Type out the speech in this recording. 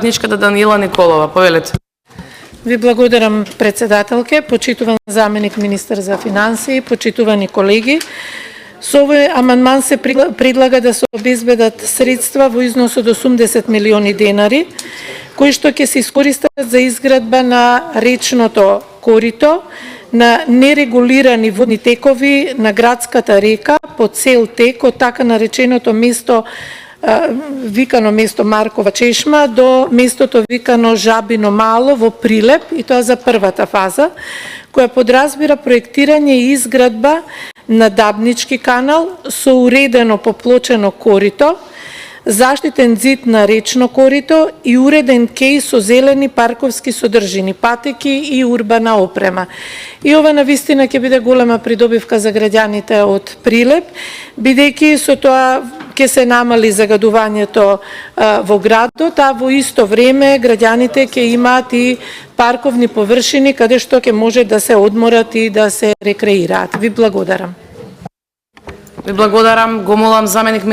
Дабничката Даниела Николова. Повелете. Ви благодарам, председателке, почитуван заменик министар за финансии, почитувани колеги. Со овој амандман се предлага да се обезбедат средства во износ од 80 милиони денари, кои што ќе се искористат за изградба на речното корито, на нерегулирани водни текови на градската река по цел тек од така нареченото место викано место Маркова чешма до местото викано Жабино мало во Прилеп, и тоа за првата фаза, која подразбира проектирање и изградба на Дабнички канал со уредено поплочено корито, заштитен зид на речно корито и уреден кеј со зелени парковски содржини, патеки и урбана опрема. И ова навистина ќе биде голема придобивка за граѓаните од Прилеп, бидејќи со тоа ќе се намали загадувањето во градот, а во исто време граѓаните ќе имаат и парковни површини каде што ќе може да се одморат и да се рекреираат. Ви благодарам. Ви благодарам. Го молам заменик